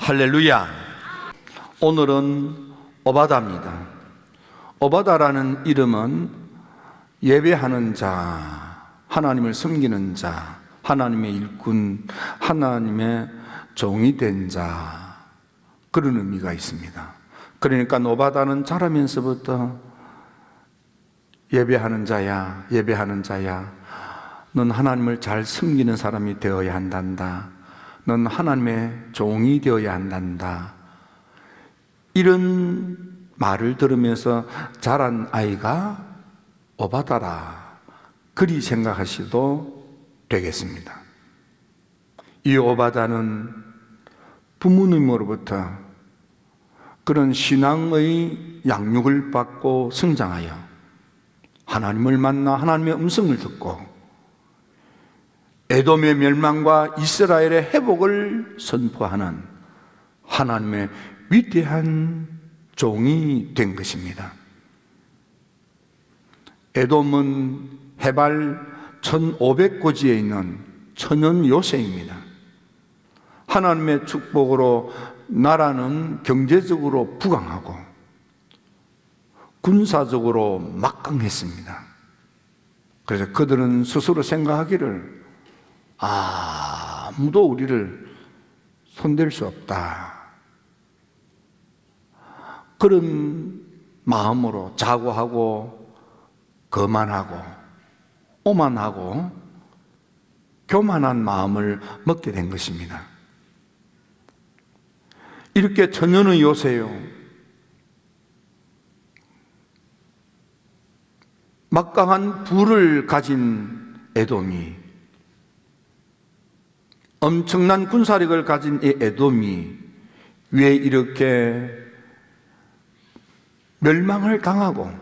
할렐루야. 오늘은 오바다입니다. 오바다라는 이름은 예배하는 자, 하나님을 섬기는 자, 하나님의 일꾼, 하나님의 종이 된 자, 그런 의미가 있습니다. 그러니까 오바다는 자라면서부터 예배하는 자야, 예배하는 자야, 넌 하나님을 잘 섬기는 사람이 되어야 한단다. 넌 하나님의 종이 되어야 한단다. 이런 말을 들으면서 자란 아이가 오바다라, 그리 생각하셔도 되겠습니다. 이 오바다는 부모님으로부터 그런 신앙의 양육을 받고 성장하여 하나님을 만나 하나님의 음성을 듣고 에돔의 멸망과 이스라엘의 회복을 선포하는 하나님의 위대한 종이 된 것입니다. 에돔은 해발 1500고지에 있는 천연 요새입니다. 하나님의 축복으로 나라는 경제적으로 부강하고 군사적으로 막강했습니다. 그래서 그들은 스스로 생각하기를 아무도 우리를 손댈 수 없다, 그런 마음으로 자고하고 거만하고 오만하고 교만한 마음을 먹게 된 것입니다. 이렇게 천연의 요새요, 막강한 부를 가진 에돔이, 엄청난 군사력을 가진 이 에돔이 왜 이렇게 멸망을 당하고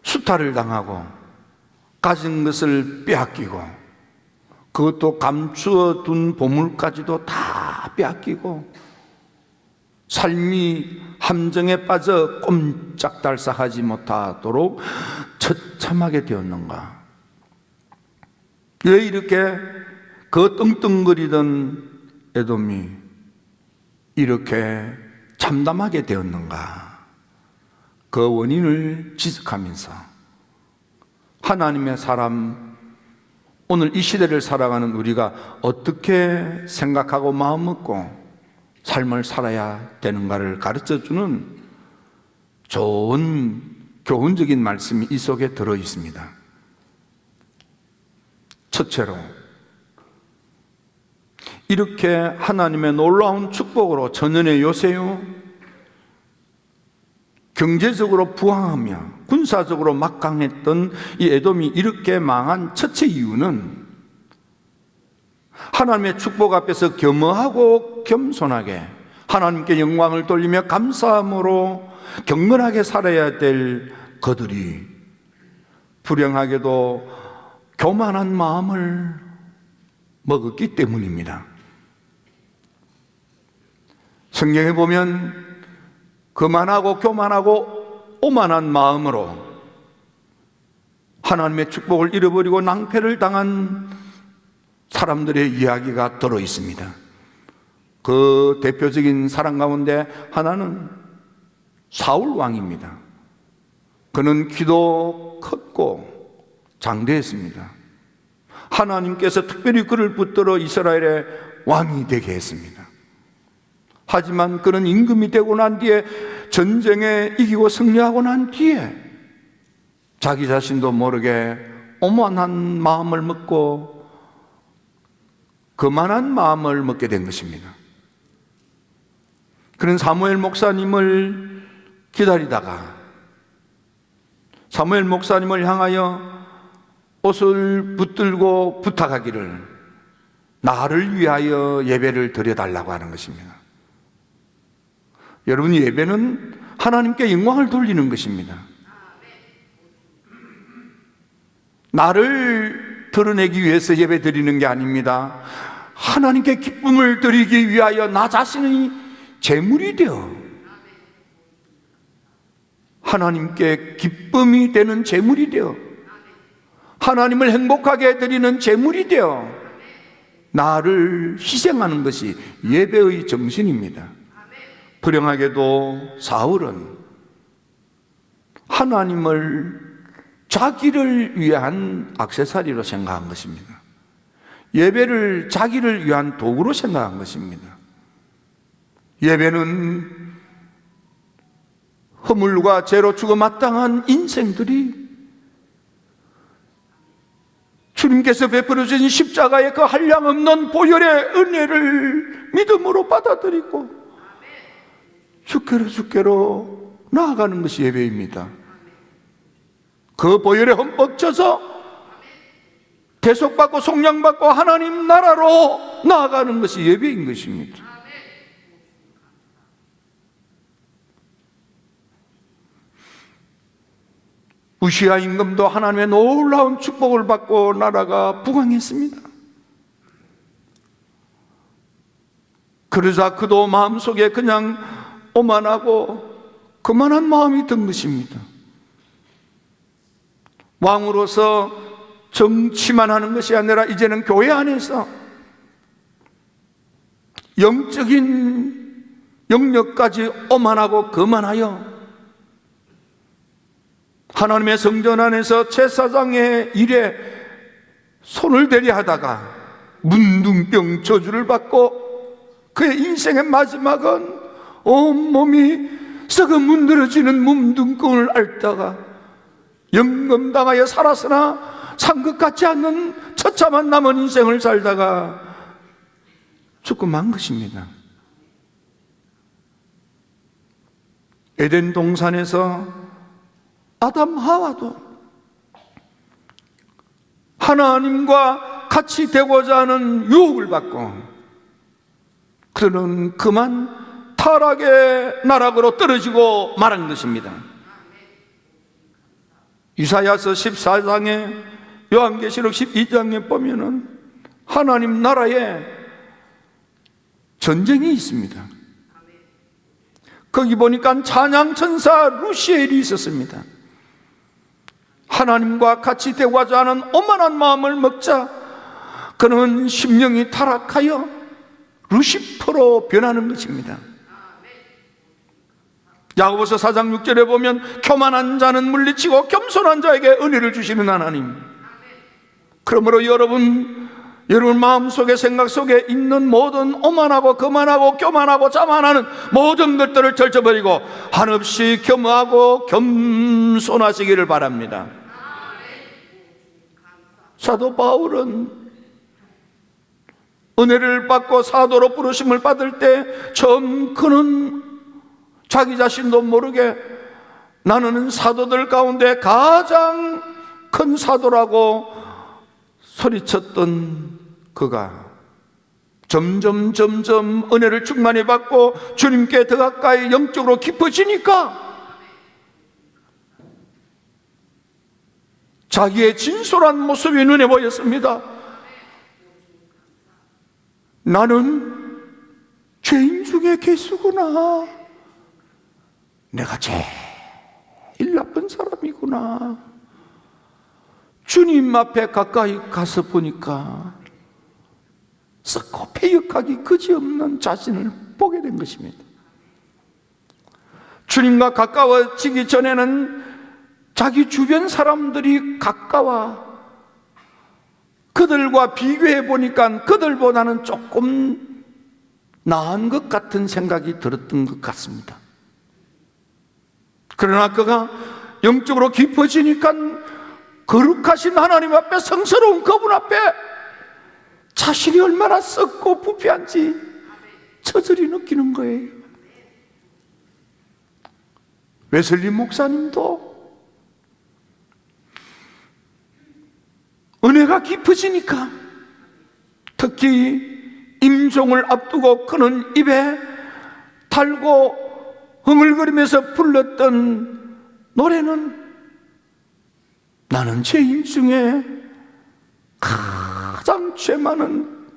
수탈을 당하고 가진 것을 빼앗기고 그것도 감추어 둔 보물까지도 다 빼앗기고 삶이 함정에 빠져 꼼짝달싹하지 못하도록 처참하게 되었는가? 왜 이렇게 그 떵떵거리던 에돔이 이렇게 참담하게 되었는가? 그 원인을 지적하면서 하나님의 사람, 오늘 이 시대를 살아가는 우리가 어떻게 생각하고 마음 먹고 삶을 살아야 되는가를 가르쳐주는 좋은 교훈적인 말씀이 이 속에 들어 있습니다. 첫째로, 이렇게 하나님의 놀라운 축복으로 천연의 요새요, 경제적으로 부강하며 군사적으로 막강했던 이 에돔이 이렇게 망한 첫째 이유는 하나님의 축복 앞에서 겸허하고 겸손하게 하나님께 영광을 돌리며 감사함으로 경건하게 살아야 될 그들이 불행하게도 교만한 마음을 먹었기 때문입니다. 성경에 보면 거만하고 교만하고 오만한 마음으로 하나님의 축복을 잃어버리고 낭패를 당한 사람들의 이야기가 들어 있습니다. 그 대표적인 사람 가운데 하나는 사울 왕입니다. 그는 키도 컸고 장대했습니다. 하나님께서 특별히 그를 붙들어 이스라엘의 왕이 되게 했습니다. 하지만 그는 임금이 되고 난 뒤에 전쟁에 이기고 승리하고 난 뒤에 자기 자신도 모르게 오만한 마음을 먹고 거만한 마음을 먹게 된 것입니다. 그는 사무엘 목사님을 기다리다가 사무엘 목사님을 향하여 옷을 붙들고 부탁하기를 나를 위하여 예배를 드려달라고 하는 것입니다. 여러분, 예배는 하나님께 영광을 돌리는 것입니다. 나를 드러내기 위해서 예배 드리는 게 아닙니다. 하나님께 기쁨을 드리기 위하여 나 자신이 제물이 되어 하나님께 기쁨이 되는 제물이 되어 하나님을 행복하게 해드리는 제물이 되어 나를 희생하는 것이 예배의 정신입니다. 불행하게도 사울은 하나님을 자기를 위한 액세서리로 생각한 것입니다. 예배를 자기를 위한 도구로 생각한 것입니다. 예배는 허물과 죄로 죽어 마땅한 인생들이 주님께서 베풀어 주신 십자가의 그 한량없는 보혈의 은혜를 믿음으로 받아들이고 주께로 나아가는 것이 예배입니다. 그 보혈에 흠뻑 젖어 대속받고 속량받고 하나님 나라로 나아가는 것이 예배인 것입니다. 우시야 임금도 하나님의 놀라운 축복을 받고 나라가 부강했습니다. 그러자 그도 마음속에 그냥 오만하고 그만한 마음이 든 것입니다. 왕으로서 정치만 하는 것이 아니라 이제는 교회 안에서 영적인 영역까지 오만하고 거만하여 하나님의 성전 안에서 제사장의 일에 손을 대려 하다가 문둥병 저주를 받고 그의 인생의 마지막은 온몸이 썩어 문드러지는 문둥병을 앓다가 영검당하여 살았으나 상급 같지 않는 처참한 남은 인생을 살다가 죽고 만 것입니다. 에덴 동산에서 아담 하와도 하나님과 같이 되고자 하는 유혹을 받고 그는 그만 타락의 나락으로 떨어지고 말한 것입니다. 이사야서 14장에 요한계시록 12장에 보면은 하나님 나라에 전쟁이 있습니다. 거기 보니까 찬양천사 루시엘이 있었습니다. 하나님과 같이 되고자 하는 오만한 마음을 먹자 그는 심령이 타락하여 루시퍼로 변하는 것입니다. 야고보서 4장 6절에 보면 교만한 자는 물리치고 겸손한 자에게 은혜를 주시는 하나님. 그러므로 여러분 마음속에 생각 속에 있는 모든 오만하고 거만하고 교만하고 자만하는 모든 것들을 절쳐버리고 한없이 겸허하고 겸손하시기를 바랍니다. 사도 바울은 은혜를 받고 사도로 부르심을 받을 때 처음 그는 자기 자신도 모르게 나는 사도들 가운데 가장 큰 사도라고 소리쳤던 그가 점점 은혜를 충만히 받고 주님께 더 가까이 영적으로 깊어지니까 자기의 진솔한 모습이 눈에 보였습니다. 나는 죄인 중에 개수구나. 내가 제일 나쁜 사람이구나. 주님 앞에 가까이 가서 보니까 썩고 패역하기 그지없는 자신을 보게 된 것입니다. 주님과 가까워지기 전에는 자기 주변 사람들이 가까워 그들과 비교해 보니까 그들보다는 조금 나은 것 같은 생각이 들었던 것 같습니다. 그러나 그가 영적으로 깊어지니까 거룩하신 하나님 앞에, 성스러운 그분 앞에 자신이 얼마나 썩고 부패한지 처절히 느끼는 거예요. 웨슬리 목사님도 은혜가 깊어지니까 특히 임종을 앞두고 그는 입에 달고 흥얼거리면서 불렀던 노래는 나는 죄인 중에 가장 죄 많은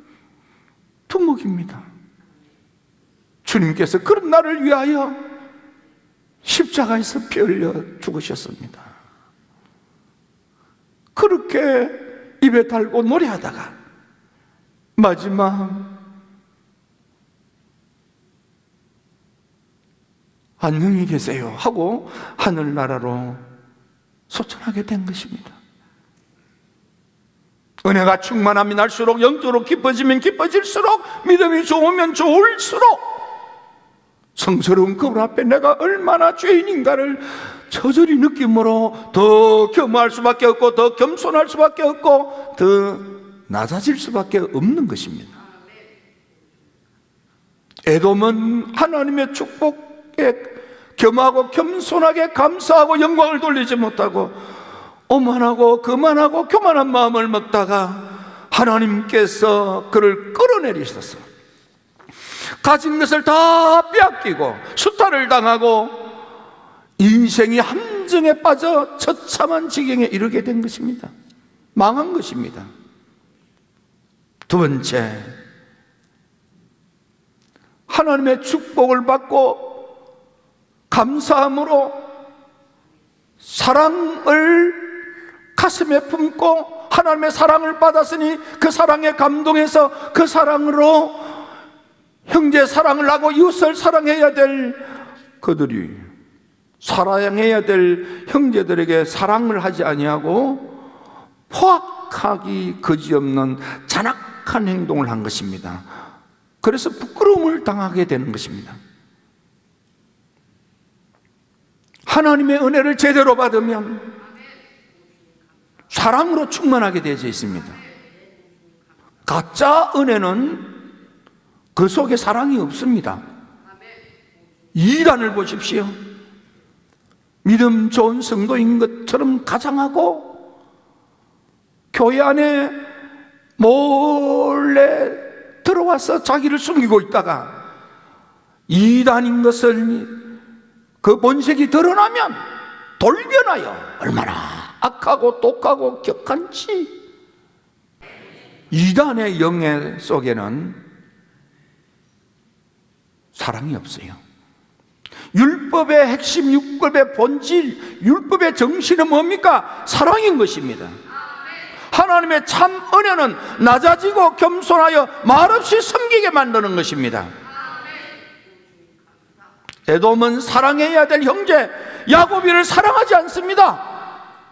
두목입니다. 주님께서 그런 나를 위하여 십자가에서 피 흘려 죽으셨습니다. 그렇게 입에 달고 노래하다가 마지막 안녕히 계세요 하고 하늘나라로 소천하게 된 것입니다. 은혜가 충만함이 날수록, 영적으로 깊어지면 깊어질수록, 믿음이 좋으면 좋을수록 성스러운 그분 앞에 내가 얼마나 죄인인가를 저절히 느낌으로 더 겸허할 수밖에 없고, 더 겸손할 수밖에 없고, 더 낮아질 수밖에 없는 것입니다. 에돔은 하나님의 축복에 겸하고 겸손하게 감사하고 영광을 돌리지 못하고 오만하고 거만하고 교만한 마음을 먹다가 하나님께서 그를 끌어내리셨어요. 가진 것을 다 빼앗기고 수탈을 당하고 인생이 함정에 빠져 처참한 지경에 이르게 된 것입니다. 망한 것입니다. 두 번째, 하나님의 축복을 받고 감사함으로 사랑을 가슴에 품고 하나님의 사랑을 받았으니 그 사랑에 감동해서 그 사랑으로 형제 사랑을 하고 이웃을 사랑해야 될 그들이 사랑해야 될 형제들에게 사랑을 하지 아니하고 포악하기 그지없는 잔악한 행동을 한 것입니다. 그래서 부끄러움을 당하게 되는 것입니다. 하나님의 은혜를 제대로 받으면 사랑으로 충만하게 되어져 있습니다. 가짜 은혜는 그 속에 사랑이 없습니다. 이단을 보십시오. 믿음 좋은 성도인 것처럼 가장하고 교회 안에 몰래 들어와서 자기를 숨기고 있다가 이단인 것을 그 본색이 드러나면 돌변하여 얼마나 악하고 독하고 격한지. 이단의 영예 속에는 사랑이 없어요. 율법의 핵심, 율법의 본질, 율법의 정신은 뭡니까? 사랑인 것입니다. 하나님의 참 은혜는 낮아지고 겸손하여 말없이 섬기게 만드는 것입니다. 에돔은 사랑해야 될 형제 야곱이를 사랑하지 않습니다.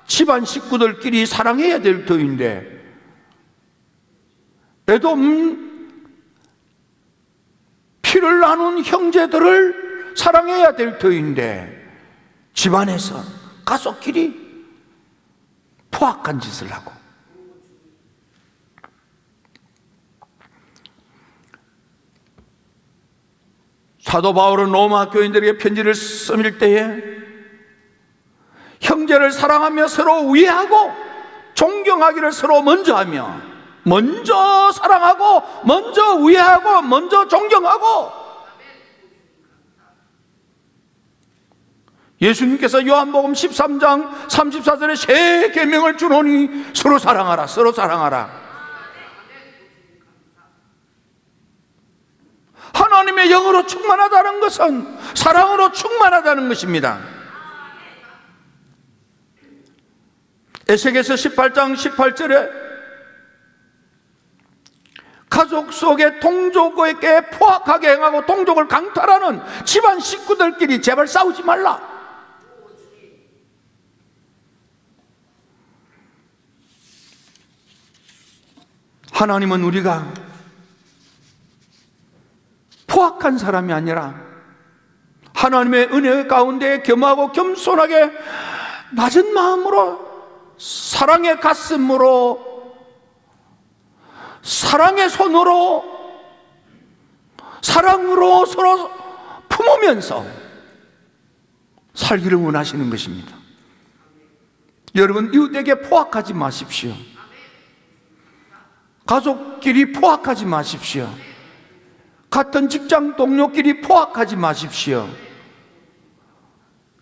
집안 식구들끼리 사랑해야 될 터인데 에돔은 피를 나눈 형제들을 사랑해야 될 터인데 집안에서 가족끼리 포악한 짓을 하고, 사도 바울은 로마 교인들에게 편지를 써밀 때에 형제를 사랑하며 서로 위하고 존경하기를 서로 먼저 하며, 먼저 사랑하고 먼저 위하고 먼저 존경하고, 예수님께서 요한복음 13장 34절에 새 계명을 주노니 서로 사랑하라, 서로 사랑하라. 하나님의 영으로 충만하다는 것은 사랑으로 충만하다는 것입니다. 에스겔서 18장 18절에 가족 속에 동족에게 포악하게 행하고 동족을 강탈하는 집안 식구들끼리 제발 싸우지 말라. 하나님은 우리가 포악한 사람이 아니라 하나님의 은혜 가운데 겸하고 겸손하게 낮은 마음으로 사랑의 가슴으로 사랑의 손으로 사랑으로 서로 품으면서 살기를 원하시는 것입니다. 여러분, 이웃에게 포악하지 마십시오. 가족끼리 포악하지 마십시오. 같은 직장 동료끼리 포악하지 마십시오.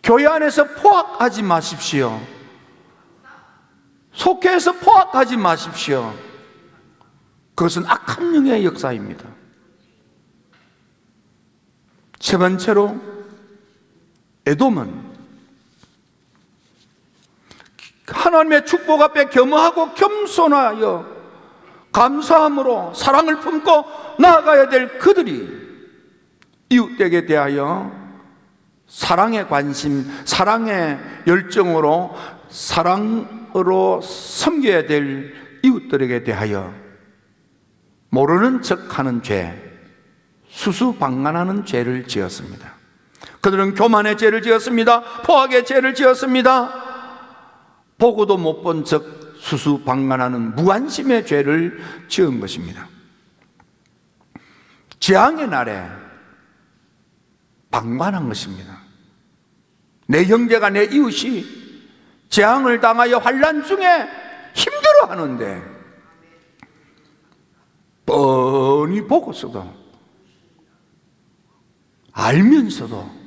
교회 안에서 포악하지 마십시오. 속회에서 포악하지 마십시오. 그것은 악한 영의 역사입니다. 세 번째로, 에돔은 하나님의 축복 앞에 겸허하고 겸손하여 감사함으로 사랑을 품고 나아가야 될 그들이 이웃에게 대하여 사랑의 관심, 사랑의 열정으로, 사랑으로 섬겨야 될 이웃들에게 대하여 모르는 척하는 죄, 수수방관하는 죄를 지었습니다. 그들은 교만의 죄를 지었습니다. 포악의 죄를 지었습니다. 보고도 못 본 척 수수방관하는 무관심의 죄를 지은 것입니다. 재앙의 날에 방관한 것입니다. 내 형제가, 내 이웃이 재앙을 당하여 환난 중에 힘들어하는데 뻔히 보고서도, 알면서도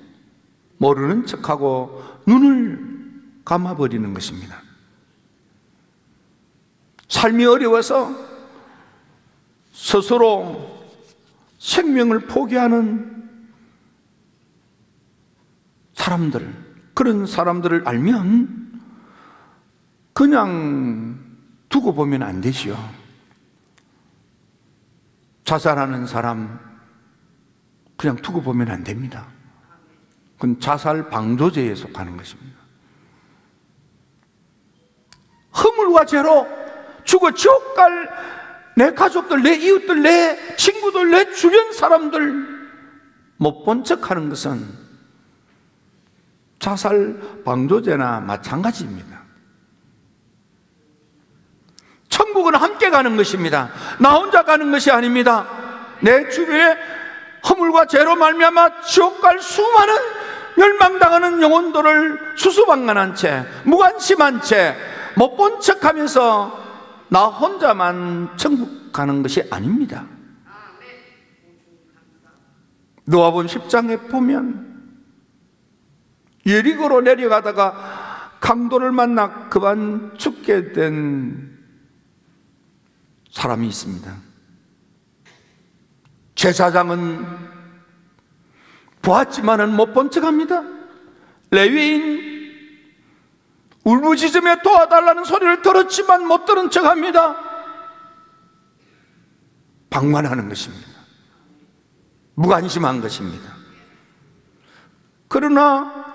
모르는 척하고 눈을 감아버리는 것입니다. 삶이 어려워서 스스로 생명을 포기하는 사람들, 그런 사람들을 알면 그냥 두고 보면 안 되지요. 자살하는 사람 그냥 두고 보면 안 됩니다. 그건 자살 방조죄에 속하는 것입니다. 허물과 죄로 죽어 지옥 갈 내 가족들, 내 이웃들, 내 친구들, 내 주변 사람들 못 본 척하는 것은 자살 방조죄나 마찬가지입니다. 천국은 함께 가는 것입니다. 나 혼자 가는 것이 아닙니다. 내 주변에 허물과 죄로 말미암아 지옥 갈 수많은 멸망당하는 영혼들을 수수방관한 채, 무관심한 채, 못 본 척하면서 나 혼자만 천국 가는 것이 아닙니다. 누가복음 10장에 보면 예리고로 내려가다가 강도를 만나 그만 죽게 된 사람이 있습니다. 제사장은 보았지만은 못 본 척합니다. 레위인 울부짖으며 도와달라는 소리를 들었지만 못 들은 척합니다. 방관하는 것입니다. 무관심한 것입니다. 그러나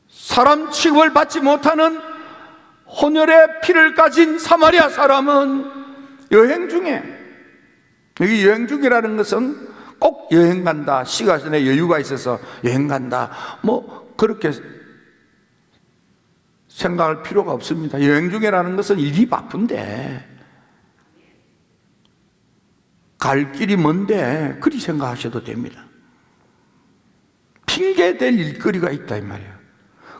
사람 취급을 받지 못하는 혼혈의 피를 가진 사마리아 사람은 여행 중에, 여기 여행 중이라는 것은 꼭 여행 간다, 시간에 여유가 있어서 여행 간다, 뭐 그렇게 생각할 필요가 없습니다. 여행 중이라는 것은 일이 바쁜데, 갈 길이 먼데 그리 생각하셔도 됩니다. 핑계댈 일거리가 있다 이 말이에요.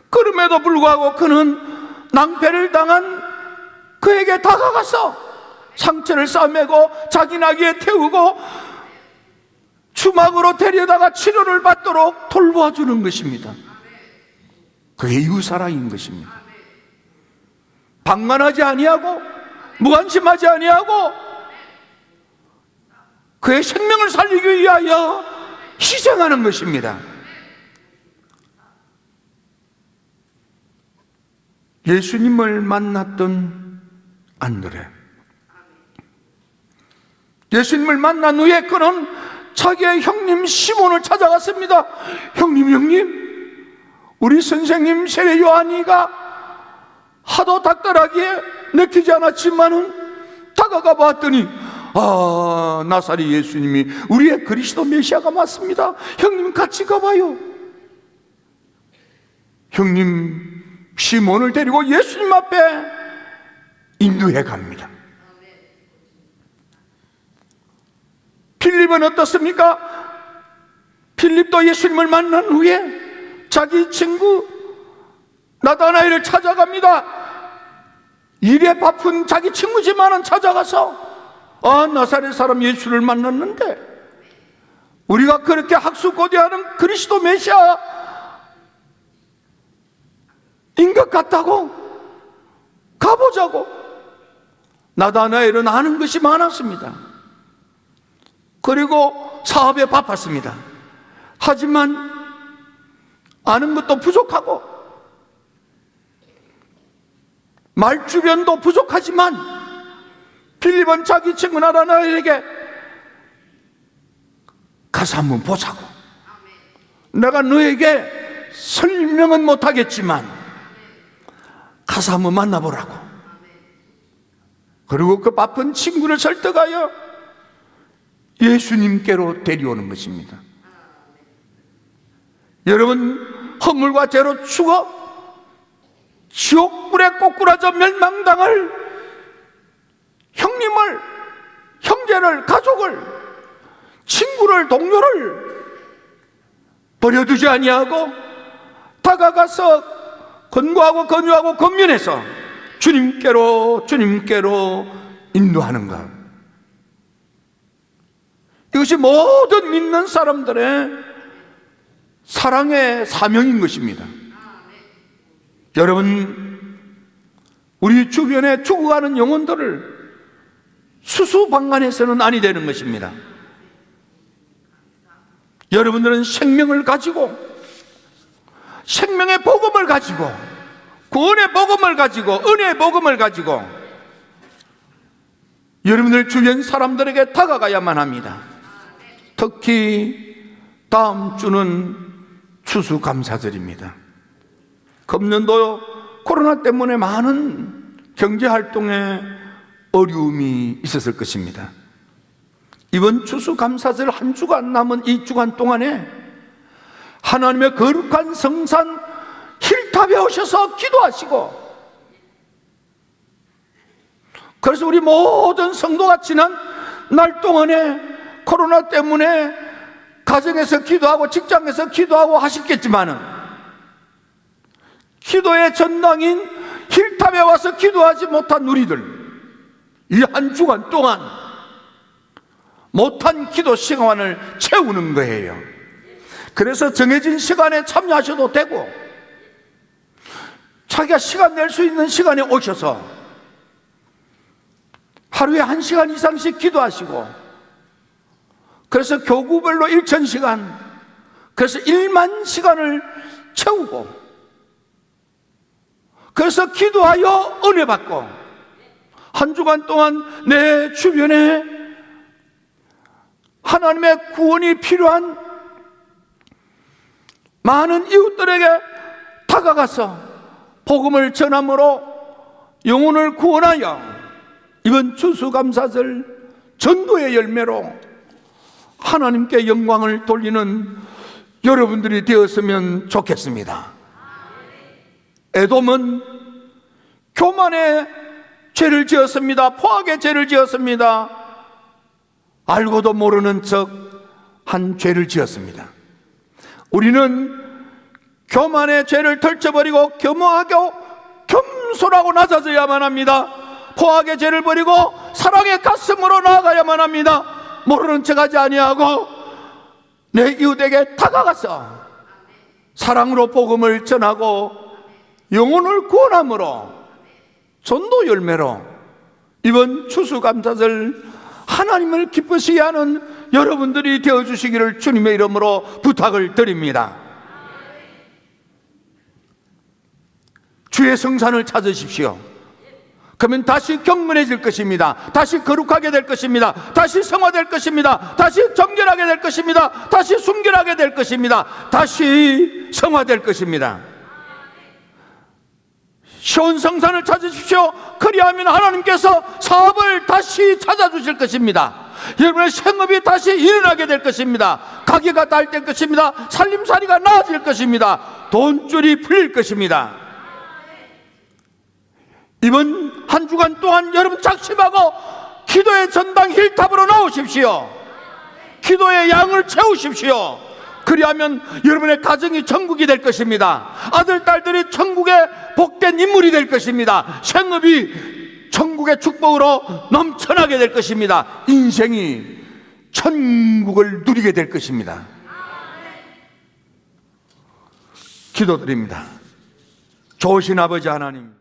그럼에도 불구하고 그는 낭패를 당한 그에게 다가가서 상처를 싸매고 자기 나귀에 태우고 주막으로 데려다가 치료를 받도록 돌보아주는 것입니다. 그게 이웃사랑인 것입니다. 방관하지 아니하고 무관심하지 아니하고 그의 생명을 살리기 위하여 희생하는 것입니다. 예수님을 만났던 안드레, 예수님을 만난 후에 그는 자기의 형님 시몬을 찾아갔습니다. 형님, 우리 선생님 세례 요한이가 하도 닥달하기에 내키지 않았지만은 다가가 봤더니 나사렛 예수님이 우리의 그리스도 메시아가 맞습니다. 형님 같이 가봐요. 형님 시몬을 데리고 예수님 앞에 인도해 갑니다. 필립은 어떻습니까? 필립도 예수님을 만난 후에 자기 친구 나다나엘을 찾아갑니다. 일에 바쁜 자기 친구지만은 찾아가서 나사렛 사람 예수를 만났는데 우리가 그렇게 학수고대하는 그리스도 메시아인 것 같다고 가보자고. 나다나엘은 아는 것이 많았습니다. 그리고 사업에 바빴습니다. 하지만 아는 것도 부족하고 말주변도 부족하지만 빌립은 자기 친구 나다나엘에게 가서 한번 보자고. 내가 너에게 설명은 못하겠지만 가서 한번 만나보라고. 그리고 그 바쁜 친구를 설득하여 예수님께로 데려오는 것입니다. 여러분, 허물과 죄로 죽어 지옥불에 꼬꾸라져 멸망당할 형님을, 형제를, 가족을, 친구를, 동료를 버려두지 아니하고 다가가서 권고하고 권유하고 권면해서 주님께로 인도하는 것. 이것이 모든 믿는 사람들의 사랑의 사명인 것입니다. 여러분, 우리 주변에 죽어가는 영혼들을 수수방관해서는 아니 되는 것입니다. 여러분들은 생명을 가지고, 생명의 복음을 가지고, 구원의 복음을 가지고, 은혜의 복음을 가지고 여러분들 주변 사람들에게 다가가야만 합니다. 특히 다음 주는 추수감사절입니다. 금년도 코로나 때문에 많은 경제활동에 어려움이 있었을 것입니다. 이번 추수감사절 한 주간 남은 이 주간 동안에 하나님의 거룩한 성산 힐탑에 오셔서 기도하시고, 그래서 우리 모든 성도가 지난 날 동안에 코로나 때문에 가정에서 기도하고 직장에서 기도하고 하셨겠지만은 기도의 전당인 힐탑에 와서 기도하지 못한 우리들, 이 한 주간 동안 못한 기도 시간을 채우는 거예요. 그래서 정해진 시간에 참여하셔도 되고, 자기가 시간 낼 수 있는 시간에 오셔서 하루에 1시간 이상씩 기도하시고, 그래서 교구별로 1000시간, 그래서 1만 시간을 채우고, 그래서 기도하여 은혜 받고, 한 주간 동안 내 주변에 하나님의 구원이 필요한 많은 이웃들에게 다가가서 복음을 전함으로 영혼을 구원하여 이번 추수감사절 전도의 열매로 하나님께 영광을 돌리는 여러분들이 되었으면 좋겠습니다. 에돔은 교만의 죄를 지었습니다. 포악의 죄를 지었습니다. 알고도 모르는 척 한 죄를 지었습니다. 우리는 교만의 죄를 덜쳐버리고 겸허하고 겸손하고 낮아져야만 합니다. 포악의 죄를 버리고 사랑의 가슴으로 나아가야만 합니다. 모르는 척하지 아니하고 내 이웃에게 다가가서 사랑으로 복음을 전하고 영혼을 구원함으로 전도 열매로 이번 추수감사절 하나님을 기쁘시게 하는 여러분들이 되어주시기를 주님의 이름으로 부탁을 드립니다. 주의 성산을 찾으십시오. 그러면 다시 경건해질 것입니다. 다시 거룩하게 될 것입니다. 다시 성화될 것입니다. 다시 정결하게 될 것입니다. 다시 순결하게 될 것입니다. 다시 성화될 것입니다. 시온 성산을 찾으십시오. 그리하면 하나님께서 사업을 다시 찾아주실 것입니다. 여러분의 생업이 다시 일어나게 될 것입니다. 가게가 잘 것입니다. 살림살이가 나아질 것입니다. 돈줄이 풀릴 것입니다. 이번 한 주간 동안 여러분 작심하고 기도의 전당 힐탑으로 나오십시오. 기도의 양을 채우십시오. 그리하면 여러분의 가정이 천국이 될 것입니다. 아들, 딸들이 천국의 복된 인물이 될 것입니다. 생업이 천국의 축복으로 넘쳐나게 될 것입니다. 인생이 천국을 누리게 될 것입니다. 기도드립니다. 좋으신 아버지 하나님,